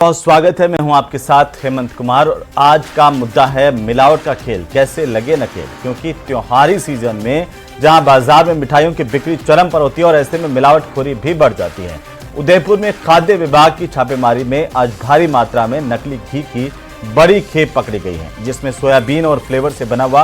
बहुत स्वागत है। मैं हूं आपके साथ हेमंत कुमार और आज का मुद्दा है मिलावट का खेल कैसे लगे न खेल। क्योंकि त्योहारी सीजन में जहां बाजार में मिठाइयों की बिक्री चरम पर होती है और ऐसे में मिलावटखोरी भी बढ़ जाती है। उदयपुर में खाद्य विभाग की छापेमारी में आज भारी मात्रा में नकली घी की बड़ी खेप पकड़ी गई है, जिसमें सोयाबीन और फ्लेवर से बना हुआ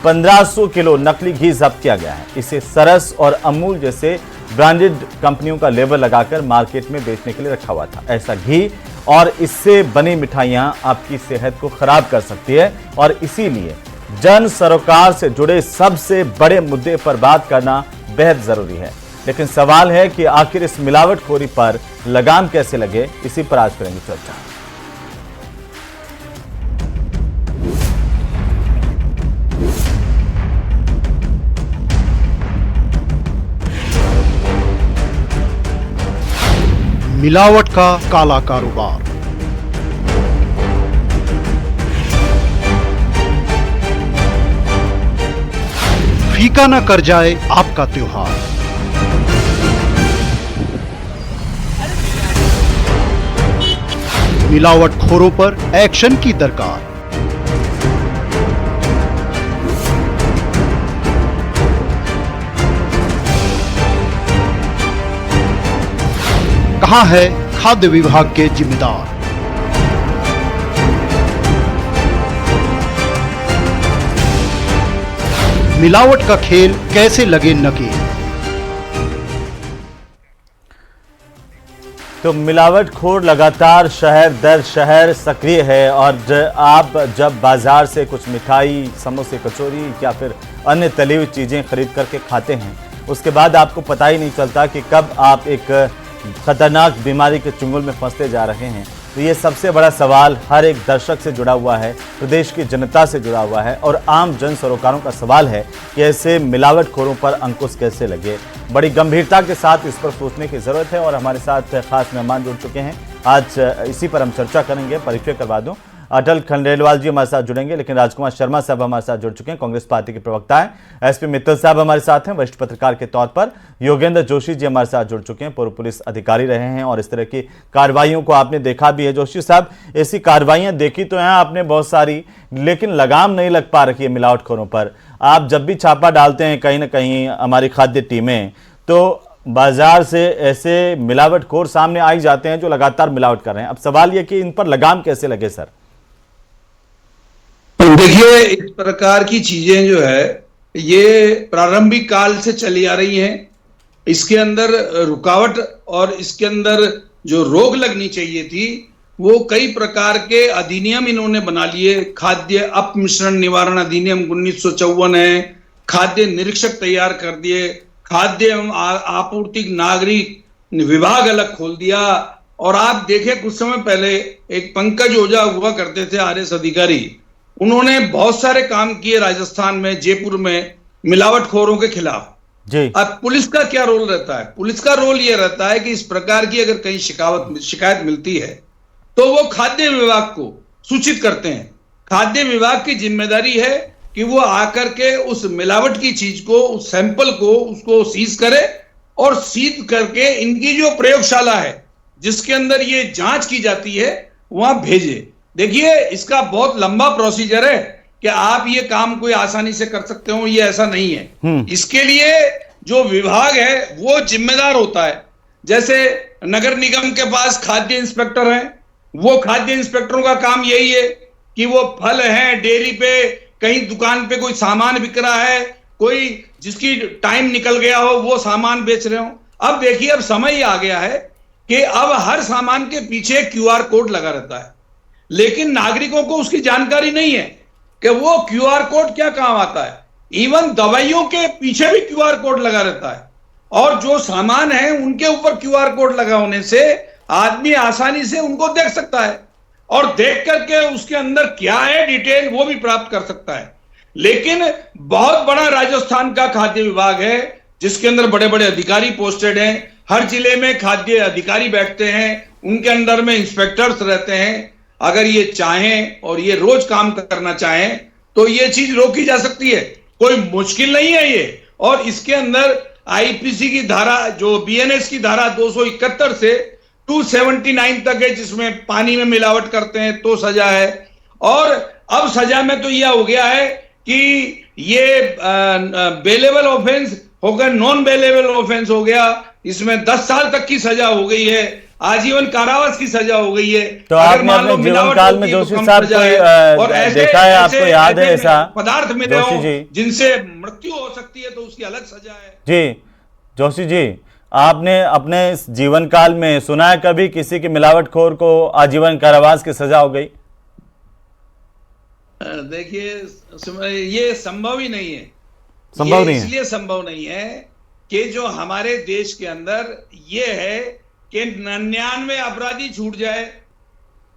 1500 किलो नकली घी जब्त किया गया है। इसे सरस और अमूल जैसे ब्रांडेड कंपनियों का लेबल लगाकर मार्केट में बेचने के लिए रखा हुआ था। ऐसा घी और इससे बनी मिठाइयां आपकी सेहत को खराब कर सकती है और इसीलिए जन सरोकार से जुड़े सबसे बड़े मुद्दे पर बात करना बेहद जरूरी है। लेकिन सवाल है कि आखिर इस मिलावटखोरी पर लगाम कैसे लगे, इसी पर आज करेंगे चर्चा। मिलावट का काला कारोबार। फीका न कर जाए आपका त्योहार। मिलावटखोरों पर एक्शन की दरकार। कहां है खाद्य विभाग के जिम्मेदार? मिलावट का खेल कैसे लगे नकेल। तो मिलावटखोर लगातार शहर दर शहर सक्रिय है और आप जब बाजार से कुछ मिठाई, समोसे, कचौरी या फिर अन्य तली हुई चीजें खरीद करके खाते हैं, उसके बाद आपको पता ही नहीं चलता कि कब आप एक खतरनाक बीमारी के चुंगल में फंसते जा रहे हैं। तो ये सबसे बड़ा सवाल हर एक दर्शक से जुड़ा हुआ है, प्रदेश की जनता से जुड़ा हुआ है और आम जन सरोकारों का सवाल है कि ऐसे मिलावटखोरों पर अंकुश कैसे लगे। बड़ी गंभीरता के साथ इस पर सोचने की जरूरत है और हमारे साथ खास मेहमान जुड़ चुके हैं। आज इसी पर हम चर्चा करेंगे। परिचय करवा दूं, अटल खंडेलवाल जी हमारे साथ जुड़ेंगे, लेकिन राजकुमार शर्मा साहब हमारे साथ जुड़ चुके हैं, कांग्रेस पार्टी के प्रवक्ता हैं। एसपी मित्तल साहब हमारे साथ हैं, वरिष्ठ पत्रकार के तौर पर। योगेंद्र जोशी जी हमारे साथ जुड़ चुके हैं, पूर्व पुलिस अधिकारी रहे हैं और इस तरह की कार्रवाइयों को आपने देखा भी है। जोशी साहब, ऐसी कार्रवाइयां देखी तो हैं आपने बहुत सारी, लेकिन लगाम नहीं लग पा रही है मिलावटखोरों पर। आप जब भी छापा डालते हैं कहीं ना कहीं हमारी खाद्य टीमें, तो बाजार से ऐसे मिलावटखोर सामने आ ही जाते हैं जो लगातार मिलावट कर रहे हैं। अब सवाल यह कि इन पर लगाम कैसे लगे सर? देखिए, इस प्रकार की चीजें जो है ये प्रारंभिक काल से चली आ रही हैं। इसके अंदर रुकावट और इसके अंदर जो रोक लगनी चाहिए थी वो कई प्रकार के अधिनियम इन्होंने बना लिए। खाद्य अपमिश्रण निवारण अधिनियम 1954 है, खाद्य निरीक्षक तैयार कर दिए, खाद्य एवं आपूर्ति नागरिक विभाग अलग खोल दिया। और आप देखें, कुछ समय पहले एक पंकज ओझा हुआ करते थे आरएस अधिकारी, उन्होंने बहुत सारे काम किए राजस्थान में, जयपुर में, मिलावटखोरों के खिलाफ जी। अब पुलिस का क्या रोल रहता है? पुलिस का रोल यह रहता है कि इस प्रकार की अगर कहीं शिकायत मिलती है तो वो खाद्य विभाग को सूचित करते हैं। खाद्य विभाग की जिम्मेदारी है कि वो आकर के उस मिलावट की चीज को, उस सैंपल को, उसको सीज करे और सीज करके इनकी जो प्रयोगशाला है जिसके अंदर ये जांच की जाती है वहां भेजे। देखिए, इसका बहुत लंबा प्रोसीजर है कि आप ये काम कोई आसानी से कर सकते हो, ये ऐसा नहीं है। इसके लिए जो विभाग है वो जिम्मेदार होता है। जैसे नगर निगम के पास खाद्य इंस्पेक्टर हैं, वो खाद्य इंस्पेक्टरों का काम यही है कि वो फल हैं, डेयरी पे कहीं दुकान पे कोई सामान बिक रहा है, कोई जिसकी टाइम निकल गया हो वो सामान बेच रहे हो। अब देखिए, अब समय आ गया है कि अब हर सामान के पीछे QR कोड लगा रहता है, लेकिन नागरिकों को उसकी जानकारी नहीं है कि वो QR कोड क्या काम आता है। इवन दवाइयों के पीछे भी QR कोड लगा रहता है और जो सामान है उनके ऊपर QR कोड लगा होने से आदमी आसानी से उनको देख सकता है और देख करके उसके अंदर क्या है डिटेल वो भी प्राप्त कर सकता है। लेकिन बहुत बड़ा राजस्थान का खाद्य विभाग है जिसके अंदर बड़े बड़े अधिकारी पोस्टेड हैं। हर जिले में खाद्य अधिकारी बैठते हैं, उनके अंदर में इंस्पेक्टर्स रहते हैं। अगर ये चाहें और ये रोज काम करना चाहें तो ये चीज रोकी जा सकती है, कोई मुश्किल नहीं है ये। और इसके अंदर आईपीसी की धारा, जो बीएनएस की धारा 271 से 279 तक है, जिसमें पानी में मिलावट करते हैं तो सजा है। और अब सजा में तो यह हो गया है कि ये बेलेबल ऑफेंस हो गया, नॉन बेलेबल ऑफेंस हो गया। इसमें 10 साल तक की सजा हो गई है, आजीवन कारावास की सजा हो गई है। तो आपने अपने जीवन काल में जोशी साहब को देखा है, आपको याद है ऐसा पदार्थ मिले जोशी जी जिनसे मृत्यु हो सकती है, तो उसकी अलग सजा है। जी जोशी जी, आपने अपने जीवन काल में सुना है कभी किसी की मिलावटखोर को आजीवन कारावास की सजा हो गई? देखिए, ये संभव ही नहीं है। संभव नहीं है, इसलिए संभव नहीं है कि जो हमारे देश के अंदर ये है कि 99 अपराधी छूट जाए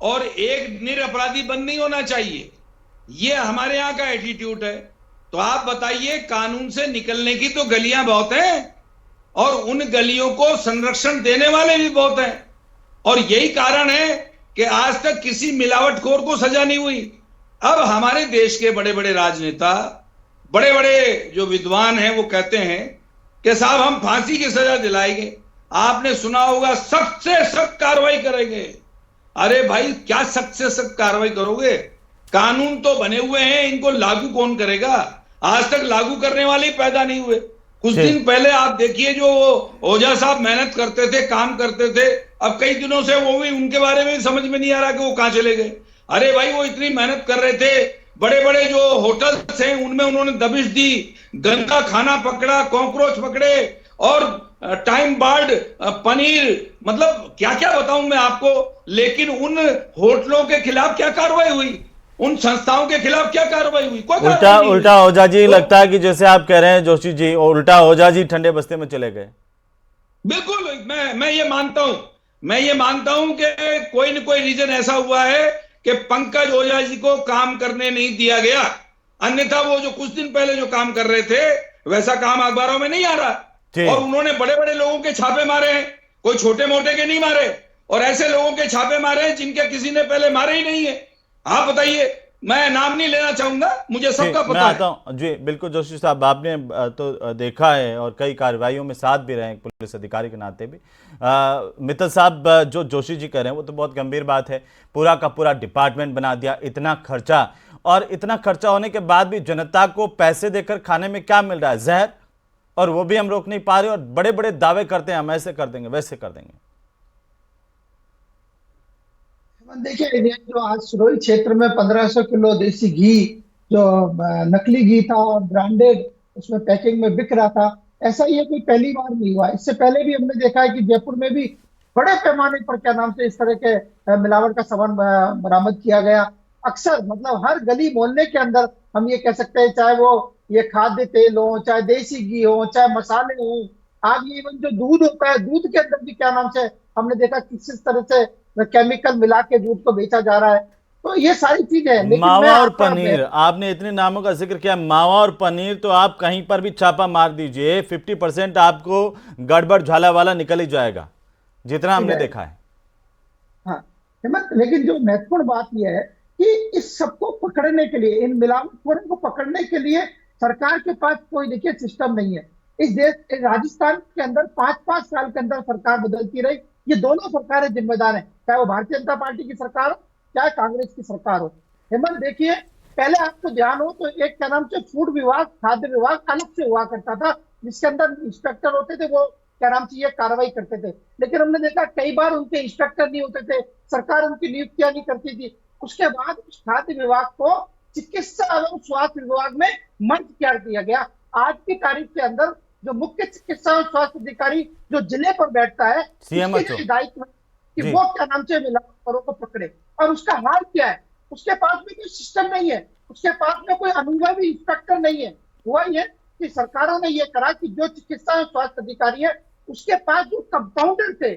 और एक निरपराधी बंद नहीं होना चाहिए। ये हमारे यहाँ का एटीट्यूड है। तो आप बताइए, कानून से निकलने की तो गलियां बहुत हैं और उन गलियों को संरक्षण देने वाले भी बहुत हैं, और यही कारण है कि आज तक किसी मिलावटखोर को सजा नहीं हुई। अब हमारे देश के बड़े बड़े राजनेता, बड़े बड़े जो विद्वान हैं, वो कहते हैं कि साहब हम फांसी की सजा दिलाएंगे। आपने सुना होगा, सख्त से सख्त कार्रवाई करेंगे। अरे भाई, क्या सख्त से सख्त कार्रवाई करोगे? कानून तो बने हुए हैं, इनको लागू कौन करेगा? आज तक लागू करने वाले ही पैदा नहीं हुए। कुछ दिन पहले आप देखिए, जो ओझा साहब मेहनत करते थे, काम करते थे, अब कई दिनों से वो भी, उनके बारे में समझ में नहीं आ रहा कि वो कहां चले गए। अरे भाई, वो इतनी मेहनत कर रहे थे, बड़े बड़े जो होटल्स हैं उनमें उन्होंने दबिश दी, गंदा खाना पकड़ा, कॉकरोच पकड़े और टाइम बार्ड पनीर, मतलब क्या क्या बताऊं मैं आपको। लेकिन उन होटलों के खिलाफ क्या कार्रवाई हुई? उन संस्थाओं के खिलाफ क्या कार्रवाई हुई? कोई उल्टा ओझा जी, लगता है कि जैसे आप कह रहे हैं जोशी जी, उल्टा ओझा जी ठंडे बस्ते में चले गए। बिल्कुल, मैं ये मानता हूं कि कोई न कोई रीजन ऐसा हुआ है कि पंकज ओझा जी को काम करने नहीं दिया गया। अन्यथा वो जो कुछ दिन पहले जो काम कर रहे थे, वैसा काम अखबारों में नहीं आ रहा। और उन्होंने बड़े बड़े लोगों के छापे मारे हैं, कोई छोटे मोटे के नहीं मारे, और ऐसे लोगों के छापे मारे हैं जिनके किसी ने पहले मारे ही नहीं है। आप बताइए, मैं नाम नहीं लेना चाहूंगा, मुझे सबका पता है। मैं आता हूं जी, बिल्कुल जोशी साहब, आपने तो देखा है और कई कार्रवाइयों में साथ भी रहे पुलिस अधिकारी के नाते भी। मित्तल साहब, जो जोशी जी कह रहे हैं वो तो बहुत गंभीर बात है। पूरा का पूरा डिपार्टमेंट बना दिया, इतना खर्चा, और इतना खर्चा होने के बाद भी जनता को पैसे देकर खाने में क्या मिल रहा है? जहर। और वो भी हम रोक नहीं पा रहे, और बड़े बड़े दावे करते हैं हम ऐसे कर देंगे, वैसे कर देंगे। देखिए, जो आज सिरोही क्षेत्र में 1500 किलो देसी घी, जो नकली घी था और ब्रांडेड उसमें पैकिंग में बिक रहा था, ऐसा ये कोई पहली बार नहीं हुआ। इससे पहले भी हमने देखा है कि जयपुर में भी बड़े पैमाने पर क्या नाम से इस तरह के मिलावट का सामान बरामद किया गया। अक्सर, मतलब हर गली मोहल्ले के अंदर हम ये कह सकते हैं, चाहे वो ये खाद्य तेल हो, चाहे देसी घी हो, चाहे मसाले हो, आज ये इवन जो दूध होता है, दूध के अंदर भी क्या नाम से हमने देखा किस तरह से केमिकल मिला के दूध को बेचा जा रहा है। तो ये सारी चीजें, मावा और पनीर, आपने इतने नामों का जिक्र किया, मावा और पनीर, तो आप कहीं पर भी छापा मार दीजिए, 50% आपको गड़बड़ झाला वाला निकल ही जाएगा, जितना हमने देखा है। हाँ हेमंत, लेकिन जो महत्वपूर्ण बात यह है कि इस सबको पकड़ने के लिए, इन मिलावटखोरों को पकड़ने के लिए सरकार के पास कोई, देखिए, सिस्टम नहीं है। इस देश, राजस्थान के अंदर 5-5 साल के अंदर सरकार बदलती रही। ये दोनों सरकारें जिम्मेदार हैं, चाहे वो भारतीय जनता पार्टी की सरकार हो, चाहे कांग्रेस की सरकार हो। हेमंत, देखिए, पहले आपको ध्यान हो तो एक क्या नाम से फूड विभाग, खाद्य विभाग अलग से हुआ करता था, जिसके अंदर इंस्पेक्टर होते थे, वो क्या नाम से ये कार्रवाई करते थे। लेकिन हमने देखा कई बार उनके इंस्पेक्टर नहीं होते थे, सरकार उनकी नियुक्तियां नहीं करती थी। उसके बाद उस खाद्य विभाग को चिकित्सा एवं स्वास्थ्य विभाग में मर्ज कर दिया गया। आज की तारीख के अंदर जो मुख्य चिकित्सा और स्वास्थ्य अधिकारी जो जिले पर बैठता है, उसके दायित्व कि वो क्या नाम से मिलावटखोरों को पकड़े। और उसका हाल क्या है? उसके पास भी कोई सिस्टम नहीं है, उसके पास में कोई अनुभवी इंस्पेक्टर नहीं है। हुआ ये कि सरकारों ने ये करा कि जो चिकित्सा और स्वास्थ्य अधिकारी है, उसके पास जो कंपाउंडर थे,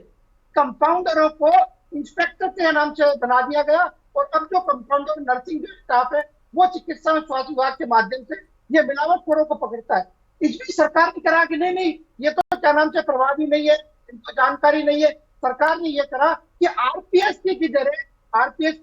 कंपाउंडरों को इंस्पेक्टर के नाम से बना दिया गया। और अब जो कंपाउंडर, नर्सिंग जो स्टाफ है, वो चिकित्सा और स्वास्थ्य विभाग के माध्यम से ये मिलावटखोरों को पकड़ता है। इसलिए सरकार ने कहा कि नहीं, ये तो क्या नाम से प्रभावी नहीं है, इनको जानकारी नहीं है। सरकार ने ये करा कि आरपीएससी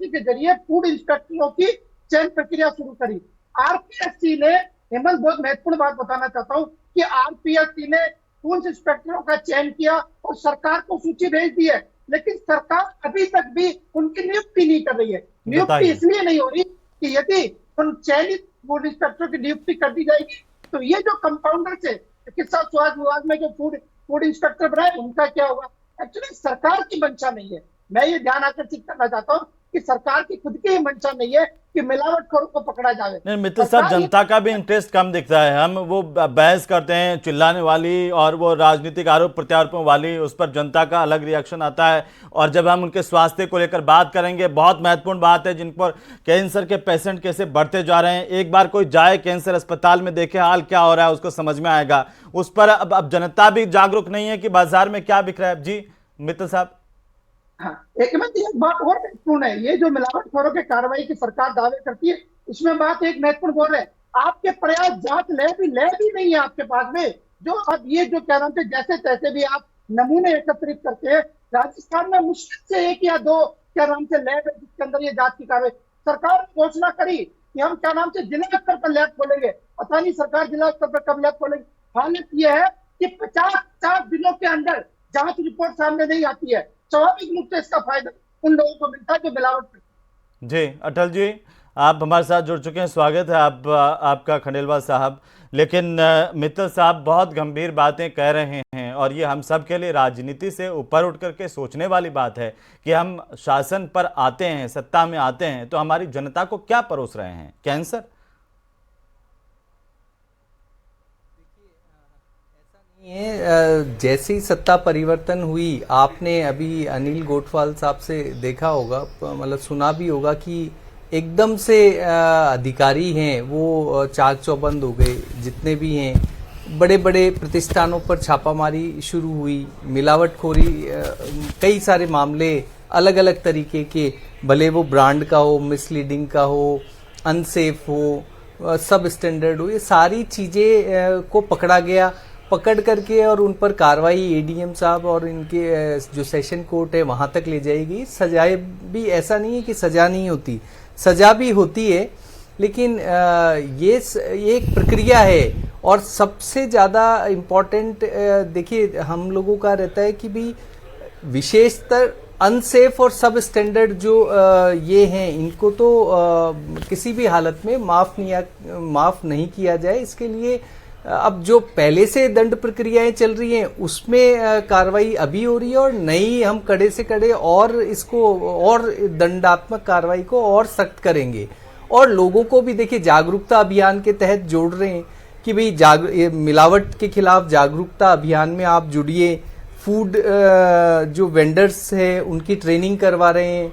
के जरिए फूड इंस्पेक्टरों की चयन प्रक्रिया शुरू करी। आरपीएससी ने, हेमंत, बहुत महत्वपूर्ण बात बताना चाहता हूं कि आरपीएससी ने फूड इंस्पेक्टरों का चयन किया और सरकार को सूची भेज दी है लेकिन सरकार अभी तक भी उनकी नियुक्ति नहीं कर रही है। नियुक्ति बताइए। इसलिए नहीं हो रही कि यदि उन चयनित फूड इंस्पेक्टरों की नियुक्ति कर दी जाएगी तो ये जो कंपाउंडर्स है, चिकित्सा स्वास्थ्य विभाग में जो फूड इंस्पेक्टर बनाए, उनका क्या होगा? एक्चुअली सरकार की मंशा नहीं है। मैं ये ध्यान आकर्षित करना चाहता हूँ कि सरकार की खुद की मंशा नहीं है कि मिलावटखोरों को पकड़ा जाए। नहीं मित्र साहब, जनता का भी इंटरेस्ट कम दिखता है। हम वो बहस करते हैं चिल्लाने वाली और वो राजनीतिक आरोप प्रत्यारोपों वाली, उस पर जनता का अलग रिएक्शन आता है। और जब हम उनके स्वास्थ्य को लेकर बात करेंगे, बहुत महत्वपूर्ण बात है जिन पर कैंसर के पेशेंट कैसे बढ़ते जा रहे हैं। एक बार कोई जाए कैंसर अस्पताल में, देखे हाल क्या हो रहा है, उसको समझ में आएगा। उस पर अब जनता भी जागरूक नहीं है कि बाजार में क्या बिक रहा है। जी मित्र साहब। हाँ, एक बात और महत्वपूर्ण है, ये जो मिलावटखोरों के कार्रवाई की सरकार दावे करती है, इसमें बात एक महत्वपूर्ण बोल रहे हैं, आपके प्रयास जांच लैब ही नहीं है आपके पास में। जो अब ये जो क्या नाम से जैसे तैसे भी आप नमूने एकत्रित करते हैं, राजस्थान में मुश्किल से 1 या 2 क्या नाम से लैब है जिसके अंदर ये जांच की कार्रवाई। सरकार ने घोषणा करी कि हम क्या नाम से जिला स्तर पर लैब खोलेंगे, पता नहीं सरकार जिला स्तर पर कब लैब खोलेगी। हालत यह है कि 50 दिनों के अंदर जांच रिपोर्ट सामने नहीं आती है। स्वाभाविक रूप से इसका फायदा उन लोगों को मिलता है जो मिलावट करते हैं। जी अटल जी, आप हमारे साथ जुड़ चुके हैं, स्वागत है आपका खंडेलवाल साहब। लेकिन मित्तल साहब बहुत गंभीर बातें कह रहे हैं और ये हम सब के लिए राजनीति से ऊपर उठ करके सोचने वाली बात है कि हम शासन पर आते हैं, सत्ता में आते हैं, तो हमारी जनता को क्या परोस रहे हैं? कैंसर? जैसे ही सत्ता परिवर्तन हुई, आपने अभी अनिल गोठवाल साहब से देखा होगा, मतलब सुना भी होगा कि एकदम से अधिकारी हैं वो चाक चौबंद हो गए। जितने भी हैं बड़े बड़े प्रतिष्ठानों पर छापामारी शुरू हुई, मिलावटखोरी, कई सारे मामले अलग अलग तरीके के, भले वो ब्रांड का हो, मिसलीडिंग का हो, अनसेफ हो, सब स्टैंडर्ड हो, ये सारी चीज़ें को पकड़ा गया। पकड़ करके और उन पर कार्रवाई एडीएम साहब और इनके जो सेशन कोर्ट है वहां तक ले जाएगी। सजाए भी, ऐसा नहीं है कि सजा नहीं होती, सजा भी होती है, लेकिन ये एक प्रक्रिया है। और सबसे ज़्यादा इम्पोर्टेंट देखिए हम लोगों का रहता है कि भी विशेषतर अनसेफ और सब स्टैंडर्ड जो ये हैं, इनको तो किसी भी हालत में माफ़ नहीं किया जाए। इसके लिए अब जो पहले से दंड प्रक्रियाएं चल रही हैं उसमें कार्रवाई अभी हो रही है, और नई हम कड़े से कड़े और इसको और दंडात्मक कार्रवाई को और सख्त करेंगे। और लोगों को भी देखिए जागरूकता अभियान के तहत जोड़ रहे हैं कि भाई मिलावट के खिलाफ जागरूकता अभियान में आप जुड़िए। फूड जो वेंडर्स है उनकी ट्रेनिंग करवा रहे हैं।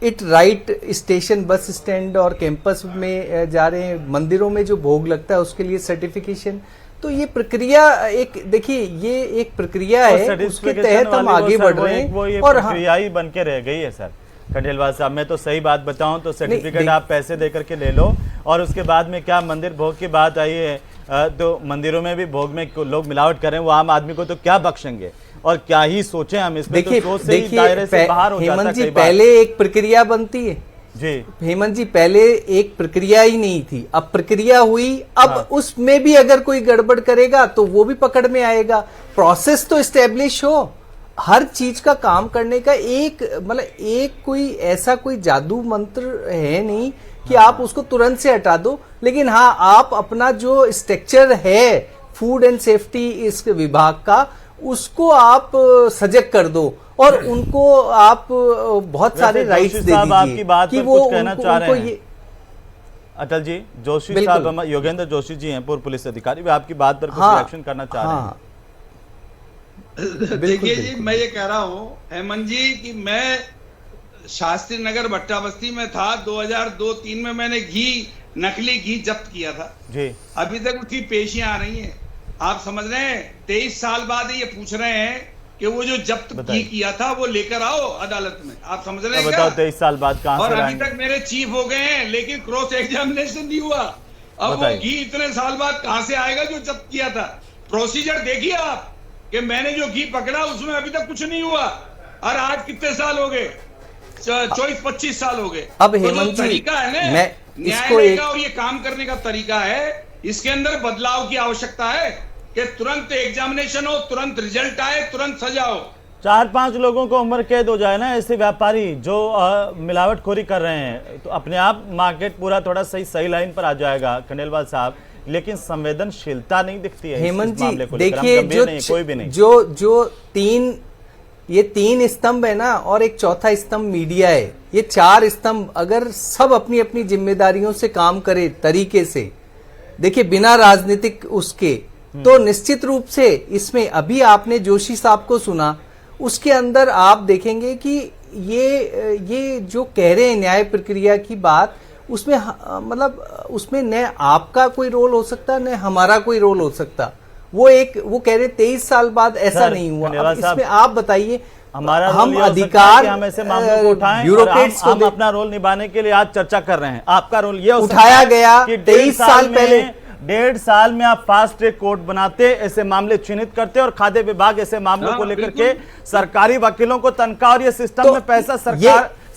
It right station, bus stand और कैंपस में जा रहे हैं। मंदिरों में जो भोग लगता है उसके लिए सर्टिफिकेशन। तो ये प्रक्रिया एक, देखिए ये एक प्रक्रिया है, उसके तहत हम आगे बढ़ रहे हैं। वो ये और प्रक्रिया ही बन के रह गई है सर। खंडेलवाल साहब, मैं तो सही बात बताऊं तो सर्टिफिकेट आप पैसे दे करके ले लो, और उसके बाद में क्या मंदिर भोग की बात आई है तो मंदिरों में भी भोग में लोग मिलावट करें, वो आम आदमी को तो क्या बख्शेंगे और क्या ही सोचें हम इसमें। तो सोच से ही दायरे से बाहर हो जाता है। हेमंत जी, पहले एक प्रक्रिया बनती है जी। हेमंत जी, पहले एक प्रक्रिया ही नहीं थी, अब प्रक्रिया हुई। अब हाँ। उसमें भी अगर कोई गड़बड़ करेगा तो वो भी पकड़ में आएगा। प्रोसेस तो एस्टेब्लिश हो। हर चीज का काम करने का एक कोई ऐसा कोई जादू मंत्र है नहीं कि आप उसको तुरंत से हटा दो। लेकिन हाँ, आप अपना जो स्ट्रक्चर है फूड एंड सेफ्टी इस विभाग का, उसको आप सजग कर दो और उनको आप बहुत सारे राइट्स दे दीजिए। आपकी बात कि पर वो कुछ कहना चाह रहे हैं अटल जी। जोशी साहब, योगेंद्र जोशी जी हैं, पूर्व पुलिस अधिकारी, वे आपकी बात पर कुछ रिएक्शन करना चाह रहे हैं। देखिए जी, मैं ये कह रहा हूं हेमंत जी कि मैं शास्त्री नगर भट्टा बस्ती में था 2002-3 में। मैंने नकली घी जब्त किया था जी। अभी तक उसकी पेशियां आ रही हैं। आप समझ रहे हैं, 23 साल बाद ये पूछ रहे हैं कि वो जो जब्त घी किया था वो लेकर आओ अदालत में। आप समझ रहे हैं? बताओ 23 साल बाद कहां और से अभी तक मेरे चीफ हो गए हैं लेकिन क्रॉस एग्जामिनेशन नहीं हुआ। अब वो घी इतने साल बाद कहां से आएगा जो जब्त किया था? प्रोसीजर देखिए आप कि मैंने जो घी पकड़ा उसमें अभी तक कुछ नहीं हुआ, और आज कितने साल हो गए? 24-25 साल हो गए। अब तो हेमंत जी, तरीका है ना न्यायालय का और ये काम करने का तरीका है, इसके अंदर बदलाव की आवश्यकता है कि तुरंत एग्जामिनेशन हो, तुरंत रिजल्ट आए, तुरंत सजा हो। 4-5 लोगों को उम्र कैद हो जाए ना, ऐसे व्यापारी जो मिलावटखोरी कर रहे हैं, तो अपने आप मार्केट पूरा थोड़ा सही लाइन पर आ जाएगा खंडेलवाल साहब। लेकिन संवेदनशीलता नहीं दिखती है हेमंत इस जी, मामले को लेकर। देखिए हम गंभीर नहीं, कोई भी नहीं। जो ये तीन स्तंभ है ना, और एक चौथा स्तंभ मीडिया है, ये 4 स्तंभ अगर सब अपनी अपनी जिम्मेदारियों से काम करे तरीके से, देखिए बिना राजनीतिक उसके, तो निश्चित रूप से इसमें अभी आपने जोशी साहब को सुना, उसके अंदर आप देखेंगे कि ये जो कह रहे हैं न्याय प्रक्रिया की बात, उसमें मतलब उसमें न आपका कोई रोल हो सकता न हमारा कोई रोल हो सकता। वो कह रहे 23 साल बाद ऐसा नहीं हुआ। अब इसमें आप बताइए, हमारा हम रोल ये हो सकता है अधिकार कि हम ऐसे मामलों को उठाएं, ब्यूरोक्रेट्स और हम अपना रोल निभाने के लिए आज चर्चा कर रहे हैं। आपका रोल ये हो सकता उठाया है गया कि 23 साल पहले, 1.5 साल में आप फास्ट ट्रैक कोर्ट बनाते, ऐसे मामले चिन्हित करते, और खाद्य विभाग ऐसे मामलों को लेकर के सरकारी वकीलों को तनख्वाह और ये सिस्टम में पैसा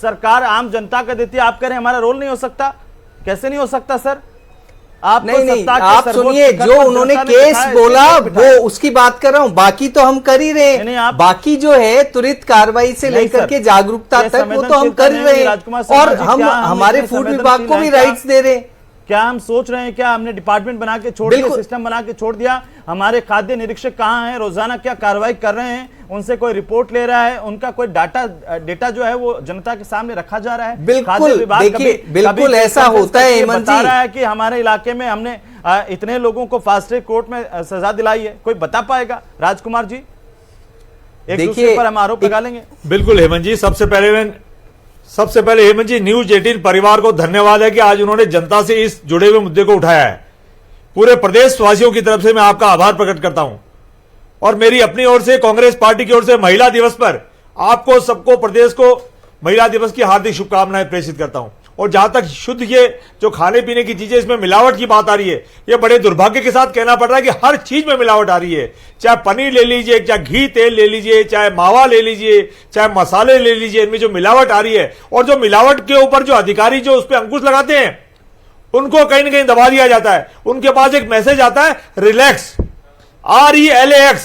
सरकार आम जनता का देती है। आप कह रहे हैं हमारा रोल नहीं हो सकता? कैसे नहीं हो सकता सर? आप नहीं, आप सुनिए, जो उन्होंने केस बोला वो उसकी बात कर रहा हूं, बाकी तो हम कर ही रहे हैं। बाकी जो है त्वरित कार्रवाई से लेकर के जागरूकता तक, वो तो हम कर रहे हैं, और हम हमारे फूड विभाग को भी राइट्स दे रहे हैं। क्या हम सोच रहे हैं, क्या हमने डिपार्टमेंट बना के छोड़ दिया, सिस्टम बना के छोड़ दिया? हमारे खाद्य निरीक्षक कहाँ हैं? रोजाना क्या कार्रवाई कर रहे हैं? उनसे कोई रिपोर्ट ले रहा है? उनका कोई डेटा जो है वो जनता के सामने रखा जा रहा है? बिल्कुल, देखिए बिल्कुल ऐसा होता है। हेमंत जी बता रहा है कि हमारे इलाके में हमने इतने लोगों को फास्ट ट्रैक कोर्ट में सजा दिलाई है। कोई बता पाएगा? राजकुमार जी, एक दूसरे पर हम आरोप लगा लेंगे। बिल्कुल हेमंत जी, सबसे पहले हेमंत जी, न्यूज 18 परिवार को धन्यवाद है कि आज उन्होंने जनता से इस जुड़े हुए मुद्दे को उठाया है। पूरे प्रदेश वासियों की तरफ से मैं आपका आभार प्रकट करता हूं, और मेरी अपनी ओर से, कांग्रेस पार्टी की ओर से महिला दिवस पर आपको सबको, प्रदेश को महिला दिवस की हार्दिक शुभकामनाएं प्रेषित करता हूं। और जहां तक शुद्ध ये जो खाने पीने की चीजें, इसमें मिलावट की बात आ रही है, ये बड़े दुर्भाग्य के साथ कहना पड़ रहा है कि हर चीज में मिलावट आ रही है। चाहे पनीर ले लीजिए, चाहे घी तेल ले लीजिए, चाहे मावा ले लीजिए, चाहे मसाले ले लीजिए, इनमें जो मिलावट आ रही है, और जो मिलावट के ऊपर जो अधिकारी जो उस पर अंकुश लगाते हैं, उनको कहीं ना कहीं दबा दिया जाता है। उनके पास एक मैसेज आता है रिलैक्स, RELAX,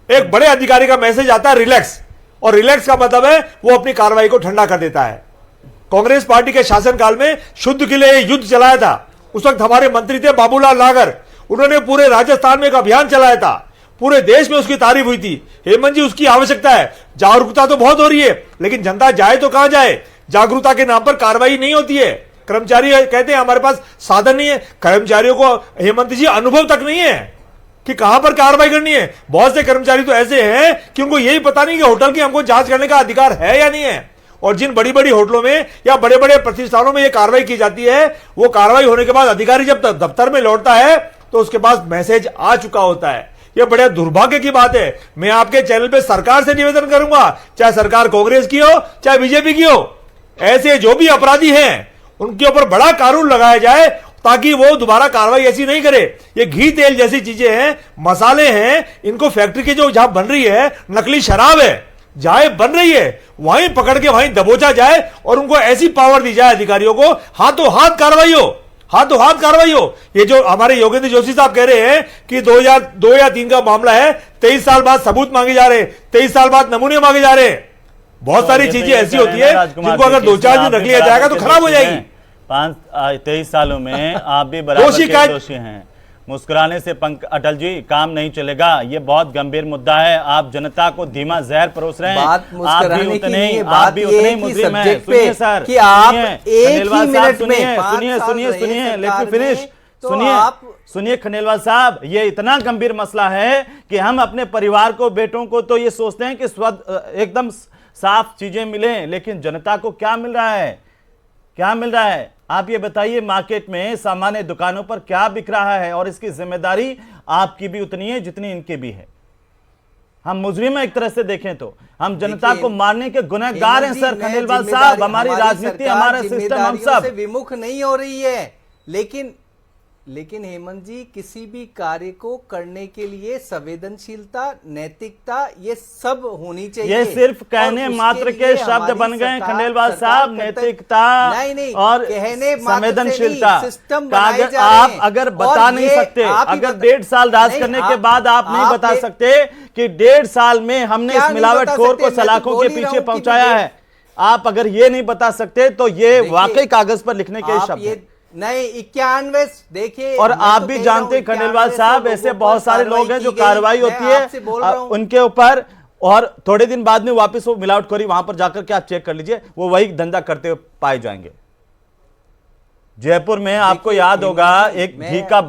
एक बड़े अधिकारी का मैसेज आता है रिलैक्स, और रिलैक्स का मतलब है वो अपनी कार्रवाई को ठंडा कर देता है। कांग्रेस पार्टी के शासनकाल में शुद्ध के लिए युद्ध चलाया था। उस वक्त हमारे मंत्री थे बाबूलाल नागर, उन्होंने पूरे राजस्थान में एक अभियान चलाया था, पूरे देश में उसकी तारीफ हुई थी। हेमंत जी, उसकी आवश्यकता है। जागरूकता तो बहुत हो रही है, लेकिन जनता जाए तो कहां जाए? जागरूकता के नाम पर कार्रवाई नहीं होती है। कर्मचारी कहते हैं हमारे पास साधन नहीं है। कर्मचारियों को हेमंत जी अनुभव तक नहीं है कि कहां पर कार्रवाई करनी है। बहुत से कर्मचारी तो ऐसे हैं कि उनको यही पता नहीं कि होटल की हमको जांच करने का अधिकार है या नहीं है। और जिन बड़ी बड़ी होटलों में या बड़े बड़े प्रतिष्ठानों में यह कार्रवाई की जाती है, वो कार्रवाई होने के बाद अधिकारी जब दफ्तर में लौटता है तो उसके पास मैसेज आ चुका होता है। यह बड़े दुर्भाग्य की बात है। मैं आपके चैनल पे सरकार से निवेदन करूंगा, चाहे सरकार कांग्रेस की हो चाहे बीजेपी की हो, ऐसे जो भी अपराधी हैं उनके ऊपर बड़ा कानून लगाया जाए, ताकि वो दोबारा कार्रवाई ऐसी नहीं करे। ये घी तेल जैसी चीजें हैं, मसाले हैं, इनको फैक्ट्री के जो जहां बन रही है, नकली शराब है, जहां बन रही है वहीं पकड़ के वहीं दबोचा जाए, और उनको ऐसी पावर दी जाए अधिकारियों को, हाथों हाथ कार्रवाई हो, हाथों हाथ कार्रवाई हो। ये जो हमारे योगेंद्र जोशी साहब कह रहे हैं कि 2002 या 3 का मामला है, 23 साल बाद सबूत मांगे जा रहे हैं, 23 साल बाद नमूने मांगे जा रहे हैं। बहुत सारी चीजें ऐसी होती है जिनको अगर 2-4 दिन रख लिया जाएगा तो खराब हो जाएगी। 23 सालों में आप भी बराबर के दोषी हैं। मुस्कुराने से अटल जी काम नहीं चलेगा, ये बहुत गंभीर मुद्दा है। आप जनता को धीमा जहर परोस रहे हैं। बात मुस्कुराने की नहीं है, बात ये है कि सब्जेक्ट पे सर कि आप एक ही मिनट में सुनिए लेट मी फिनिश, सुनिए खंडेलवाल साहब, ये इतना गंभीर मसला है कि हम अपने परिवार को, बेटों को तो ये सोचते हैं कि एकदम साफ चीजें मिलें, लेकिन जनता को क्या मिल रहा है? क्या मिल रहा है? आप ये बताइए, मार्केट में सामान्य दुकानों पर क्या बिक रहा है? और इसकी जिम्मेदारी आपकी भी उतनी है जितनी इनकी भी है। हम मुजरिम एक तरह से देखें तो हम जनता को मारने के गुनहगार हैं सर खंडेलवाल साहब। हमारी राजनीति, हमारा सिस्टम, हम सब विमुख नहीं हो रही है, लेकिन लेकिन हेमंत जी, किसी भी कार्य को करने के लिए संवेदनशीलता, नैतिकता, ये सब होनी चाहिए। ये सिर्फ और कहने उसके मात्र लिए के शब्द हमारी बन गए सरकार- खंडेलवाल सरकार साहब। करतव्य- नैतिकता नहीं, और कहने मात्र से संवेदनशीलता नहीं, सिस्टम बनाए कागज जा रहे आप हैं। अगर और बता नहीं ये सकते, आप ही अगर बता- 1.5 साल राज नहीं, करने के बाद आप नहीं बता ये- सकते कि 1.5 साल में हमने क्या इस नहीं मिलावटखोर बता को सकते? मैं तो सलाखों बोल के ही रहा पीछे हूं कि पहुंचाया मैं- है। आप अगर ये नहीं बता सकते तो ये देखिए, वाकई कागज पर लिखने के आप शब्द ये हैं। नहीं 91 देखिए, और मैं आप तो भी कह रहा जानते हूं, हैं खंडेलवाल 91 साहब, लोगों ऐसे पर बहुत सारे लोग हैं जो की गई। कार्रवाई मैं होती है आपसे बोल रहा हूं। उनके ऊपर, और थोड़े दिन बाद में वापस वो मिलावटखोरी वहां पर जाकर के आप चेक कर लीजिए, वो वही धंधा करते हुए पाए जाएंगे। जयपुर में आपको देखिए, याद होगा हेमंत जी, एक मैं- घी का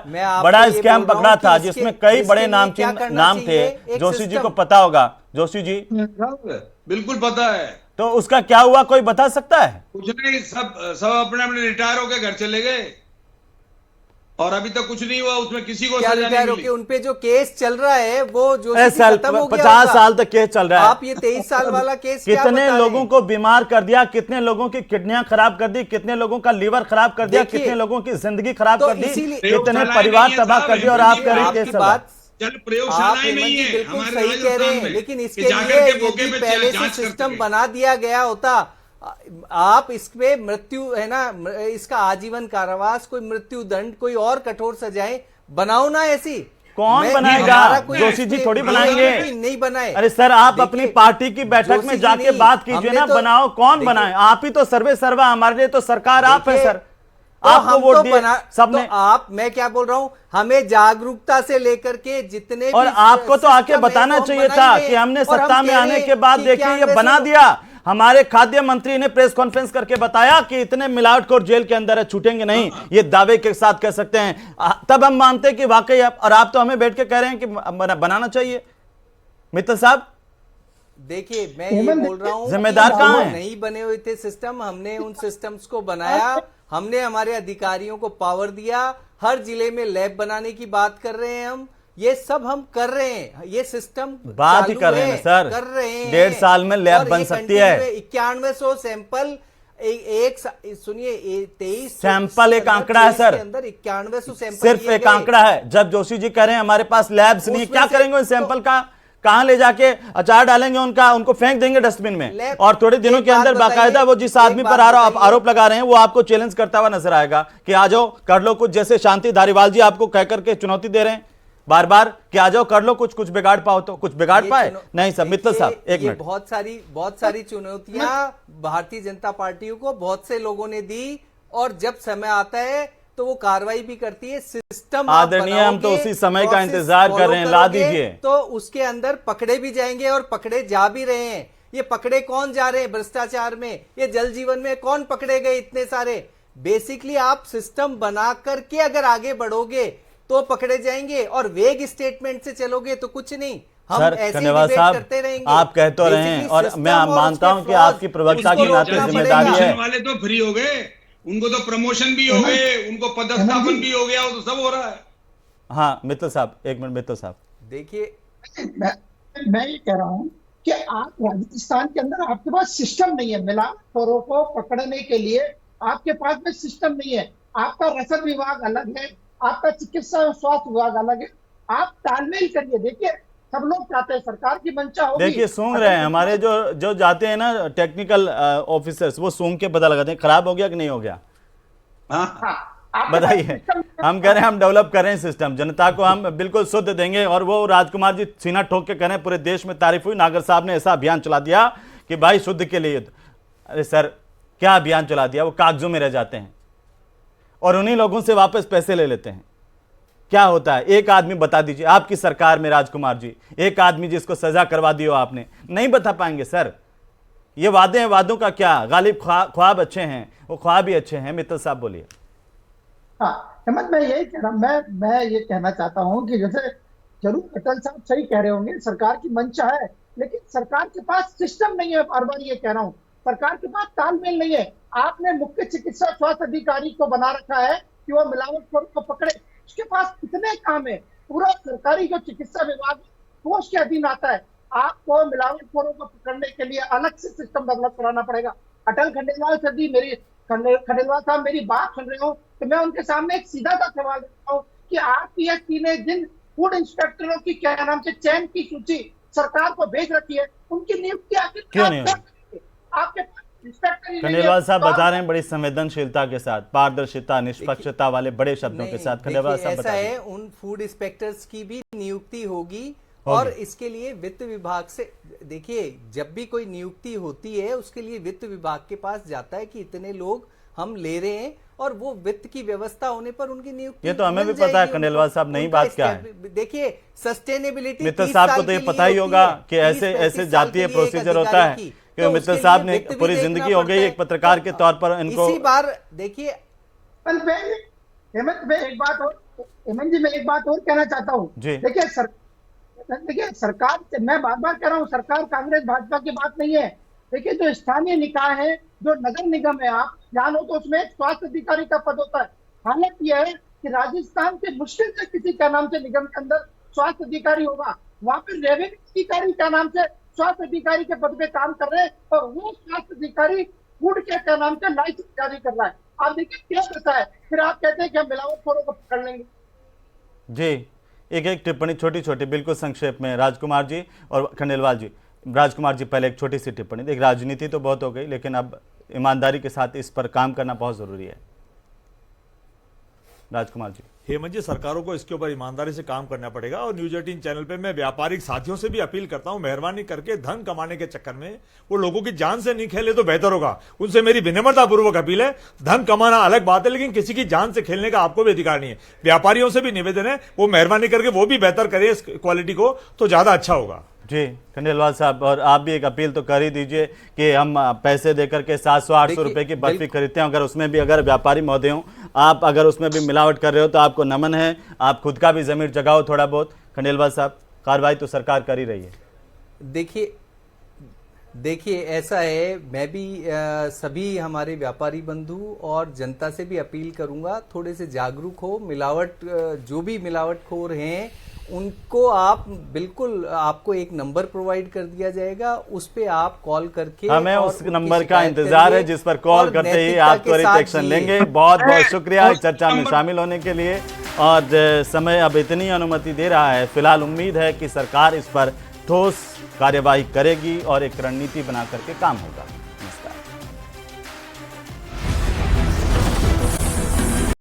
मैं आपको बड़ा ये स्कैम बोल रहा पकड़ा हूं था, कि जिसमें इसके- कई इसके बड़े लिए नाम क्या करना नाम थे। चाहिए? एक जोशी जी को सिस्टम। पता होगा। जोशी जी, बिल्कुल पता है। तो उसका क्या हुआ, कोई बता सकता है? कुछ नहीं, सब सब अपने अपने रिटायर होकर घर चले गए और अभी तक कुछ नहीं हुआ, उसमें किसी को क्या सजा नहीं रिटायर मिली। होके उनपे जो केस चल रहा है वो जो साल खत्म हो गया 50 होगा। साल तक केस चल रहा है। आप ये 23 साल वाला केस क्या कितने बता रहे लोगों हैं? को बीमार कर दिया, कितने लोगों की किडनियां खराब कर दी, कितने लोगों का लीवर खराब कर दिया, देखिए, कितने लोगों की जिंदगी खराब तो कर दी, इसीलिए- कितने प्रयोगशालाएं परिवार नहीं है तबाह साहब, कर दिया, और हेमंत आप जी, कह रहे हैं आपकी केस चल रहा है। बात चल आप प्रयोगशालाएं हेमंत नहीं जी है बिल्कुल हमारे सही कह रहे राजस्थान हैं, में लेकिन कि इसके जाकर लिए के मौके यदि पे पहले से जांच कर सिस्टम सके। बना दिया गया होता, आप इसमें मृत्यु है ना, इसका आजीवन कारावास, कोई मृत्यु दंड, कोई और कठोर सजाएं बनाओ ना ऐसी। कौन बनाएगा? हमारा कोई जोशी जी थोड़ी नहीं बनाएंगे। कि नहीं बनाए। अरे सर, आप देखिए, अपनी पार्टी की बैठक जोशी में जी जाके नहीं, बात कीजिए हमने ना। तो- बनाओ, कौन देखिए- बनाए? आप ही तो सर्वे सर्वा, हमारे लिए तो सरकार आप है देखिए, सर। तो आपको हम वोट तो दिए सबने। तो आप, मैं क्या बोल रहा हूं, हमें जागरूकता से लेकर के जितने और भी आपको तो आके सिस्टम है, बताना वो हम चाहिए था बनाएंगे। कि हमने और हम सत्ता में कह आने रहे के बाद कि देखिए ये 91 बना दिया। हमारे खाद्य मंत्री ने प्रेस कॉन्फ्रेंस करके बताया कि इतने मिलावटखोर जेल के अंदर है, छूटेंगे नहीं, ये दावे के साथ कह सकते हैं। तब हम मानते हैं कि वाकई और आप तो हमें बैठ के कह रहे हैं कि बनाना चाहिए। मित्तल साहब, देखिए, मैं ये बोल रहा हूँ, जिम्मेदार कि कहाँ वो हैं? नहीं बने हुए थे सिस्टम, हमने उन सिस्टम्स को बनाया, हमने हमारे अधिकारियों को पावर दिया, हर जिले में लैब बनाने की बात कर रहे हैं हम, ये सब हम कर रहे हैं, ये सिस्टम बात ही कर रहे हैं सर। कर रहे हैं। 1.5 साल में लैब और बन ये सकती है। 9100 सैंपल सुनिए, 23 सैंपल एक आंकड़ा है सर, अंदर 9100 सैंपल सिर्फ एक आंकड़ा है। जब जोशी जी कह रहे हैं हमारे पास लैब्स नहीं है, उसमें क्या से करेंगे उन सैंपल का? कहां ले जाके अचार डालेंगे उनका, उनको फेंक देंगे डस्टबिन में। लैब- और थोड़े दिनों एक के बात अंदर बताइए, बाकायदा वो जिस एक आदमी बात पर बताइए। आरोप लगा रहे हैं वो आपको चैलेंज करता हुआ नजर आएगा कि आ जाओ कर लो कुछ, जैसे शांति धारीवाल जी आपको कह करके चुनौती दे रहे हैं बार बार कि आ जाओ कर लो कुछ, कुछ बिगाड़ पाओ तो कुछ बिगाड़ पाए नहीं। सब मित्तल साहब, एक ये मिनट। बहुत सारी चुनौतियां भारतीय जनता पार्टी को बहुत से लोगों ने दी, और जब समय आता है तो वो कार्रवाई भी करती है। सिस्टम आदरणीय, हम तो उसी समय का इंतजार कर रहे हैं, ला दीजिए। तो उसके अंदर पकड़े भी जाएंगे और पकड़े जा भी रहे हैं। ये पकड़े कौन जा रहे हैं भ्रष्टाचार में, ये जल जीवन में कौन पकड़े गए इतने सारे? बेसिकली आप सिस्टम बना करके अगर आगे बढ़ोगे तो पकड़े जाएंगे, और वेग स्टेटमेंट से चलोगे तो कुछ नहीं। हम सर ऐसे ही खंडेलवाल डिबेट साहब, करते रहेंगे। आप कह तो रहे हैं, और मैं मानता हूं कि आपकी प्रवक्ता की नाते जिम्मेदारी है। वाले तो फ्री हो गए, उनको तो प्रमोशन भी हो गए, उनको पदस्थापन भी हो गया, वो तो सब हो रहा है। हाँ मित्तल साहब, एक मिनट। मित्तल साहब देखिए, मैं ये कह रहा हूं कि आप राजस्थान के अंदर आपके पास सिस्टम नहीं है मिलावटखोरों को पकड़ने के लिए। आपके पास में सिस्टम नहीं है। आपका रसद विभाग अलग है, आपका चिकित्सा और स्वास्थ्य विभाग अलग है। आप तालमेल करिए। देखिए, सब लोग चाहते हैं, सरकार की मंशा होगी। देखिए, सूंघ रहे हैं हमारे जो जाते हैं ना टेक्निकल ऑफिसर्स, वो सूंघ के पता लगाते हैं खराब हो गया कि नहीं हो गया। बताइए, हम कह रहे हैं हम डेवलप कर रहे हैं सिस्टम, जनता को हम बिल्कुल शुद्ध देंगे। और वो राजकुमार जी सीना ठोक के कह रहे हैं पूरे देश में तारीफ हुई, नागर साहब ने ऐसा अभियान चला दिया कि भाई शुद्ध के लिए। अरे सर, क्या अभियान चला दिया? वो कागजों में रह जाते हैं और उन्हीं लोगों से वापस पैसे ले लेते हैं। क्या होता है? एक आदमी बता दीजिए, आपकी सरकार में राजकुमार जी, एक आदमी जिसको सजा करवा दी हो आपने, नहीं बता पाएंगे सर। ये वादे हैं, वादों का क्या? गालिब ख्वाब अच्छे हैं, वो ख्वाब ही अच्छे हैं। मित्तल साहब बोलिए। हाँ हेमंत, मैं यही कह रहा हूँ, मैं ये कहना चाहता हूँ कि जैसे जरूर अटल साहब सही कह रहे होंगे, सरकार की मंशा है, लेकिन सरकार के पास सिस्टम नहीं है। बार बार ये कह रहा हूँ, सरकार के पास तालमेल नहीं है। आपने मुख्य चिकित्सा स्वास्थ्य अधिकारी को बना रखा है कि वो मिलावटखोर को पकड़े। उसके पास कितने काम है? पूरा सरकारी जो चिकित्सा विभाग वो उसके अधीन आता है। आपको मिलावटखोरों को पकड़ने के लिए अलग से सिस्टम डेवलप कराना पड़ेगा। अटल खंडेलवाल सर जी, मेरी खंडेलवाल साहब मेरी बात सुन रहे हो तो मैं उनके सामने एक सीधा सा सवाल रखता हूँ कि आरपीएससी ने जिन फूड इंस्पेक्टरों की क्या नाम से चयन की सूची सरकार को भेज रखी है, उनकी नियुक्ति आखिर क्यों नहीं आपके पास इंस्पेक्टर ही नहीं है। खंडेलवाल साहब तो बता रहे हैं बड़ी संवेदनशीलता के साथ, पारदर्शिता, निष्पक्षता वाले बड़े शब्दों के साथ। खंडेलवाल साहब ऐसा बता है, उन फूड इंस्पेक्टर्स की भी नियुक्ति होगी और इसके लिए वित्त विभाग से, देखिए जब भी कोई नियुक्ति होती है उसके लिए वित्त विभाग के पास जाता है कि इतने लोग हम ले रहे हैं और वो वित्त की व्यवस्था होने पर उनकी नियुक्ति, ये तो हमें भी पता है खंडेलवाल साहब, नई बात क्या है। देखिए सस्टेनेबिलिटी, मित्तल साहब को तो ये पता ही होगा कि ऐसे ऐसे जातीय प्रोसीजर होता है, क्योंकि मित्तल साहब ने पूरी जिंदगी हो गई एक पत्रकार के तौर पर इनको। इसी बार देखिए हेमंत, मैं एक बात और, हेमंत जी मैं एक बात और कहना चाहता हूँ। देखिए सरकार, मैं बार बार कह रहा हूँ, सरकार कांग्रेस भाजपा की बात नहीं है। देखिए जो स्थानीय निकाय है, जो नगर निगम है, आप जान हो तो उसमें एक स्वास्थ्य अधिकारी का पद होता है। हालत यह है कि राजस्थान के मुश्किल से किसी का नाम से निगम के अंदर स्वास्थ्य अधिकारी होगा, वहां पर रेवेन्यू अधिकारी का नाम से स्वास्थ्य अधिकारी के पद पे काम कर रहे हैं और वो स्वास्थ्य अधिकारी फूड के क्या नाम से लाइसेंस जारी कर रहा है। आप देखिए क्या करता है, फिर आप कहते हैं कि हम मिलावटखोरों को पकड़ लेंगे। जी, एक एक टिप्पणी छोटी छोटी बिल्कुल संक्षेप में, राजकुमार जी और खंडेलवाल जी। राजकुमार जी पहले एक छोटी सी टिप्पणी। देख, राजनीति तो बहुत हो गई, लेकिन अब ईमानदारी के साथ इस पर काम करना बहुत जरूरी है। राजकुमार जी। हेमंत जी, सरकारों को इसके ऊपर ईमानदारी से काम करना पड़ेगा और न्यूज 18 चैनल पे मैं व्यापारिक साथियों से भी अपील करता हूं, मेहरबानी करके धन कमाने के चक्कर में वो लोगों की जान से नहीं खेले तो बेहतर होगा। उनसे मेरी विनम्रता पूर्वक अपील है, धन कमाना अलग बात है, लेकिन किसी की जान से खेलने का आपको भी अधिकार नहीं है। व्यापारियों से भी निवेदन है, वो मेहरबानी करके वो भी बेहतर करें इस क्वालिटी को, तो ज्यादा अच्छा होगा। जी खंडेलवाल साहब, और आप भी एक अपील तो कर ही दीजिए कि हम पैसे देकर के 700-800 रुपए की बर्फी खरीदते हैं, अगर उसमें भी अगर व्यापारी महोदय हो, आप अगर उसमें भी मिलावट कर रहे हो तो आपको नमन है, आप खुद का भी जमीर जगाओ थोड़ा बहुत। खंडेलवाल साहब, कार्रवाई तो सरकार कर ही रही है। देखिए ऐसा है, मैं भी सभी हमारे व्यापारी बंधु और जनता से भी अपील करूंगा, थोड़े से जागरूक हो। मिलावट, जो भी मिलावटखोर हैं उनको आप बिल्कुल, आपको एक नंबर प्रोवाइड कर दिया जाएगा, उस पे आप कॉल करके, हमें उस नंबर का इंतजार है जिस पर कॉल करते ही आप त्वरित एक्शन लेंगे। बहुत बहुत शुक्रिया इस चर्चा में शामिल होने के लिए। और समय अब इतनी अनुमति दे रहा है, फिलहाल उम्मीद है कि सरकार इस पर ठोस कार्यवाही करेगी और एक रणनीति बना करके काम होगा।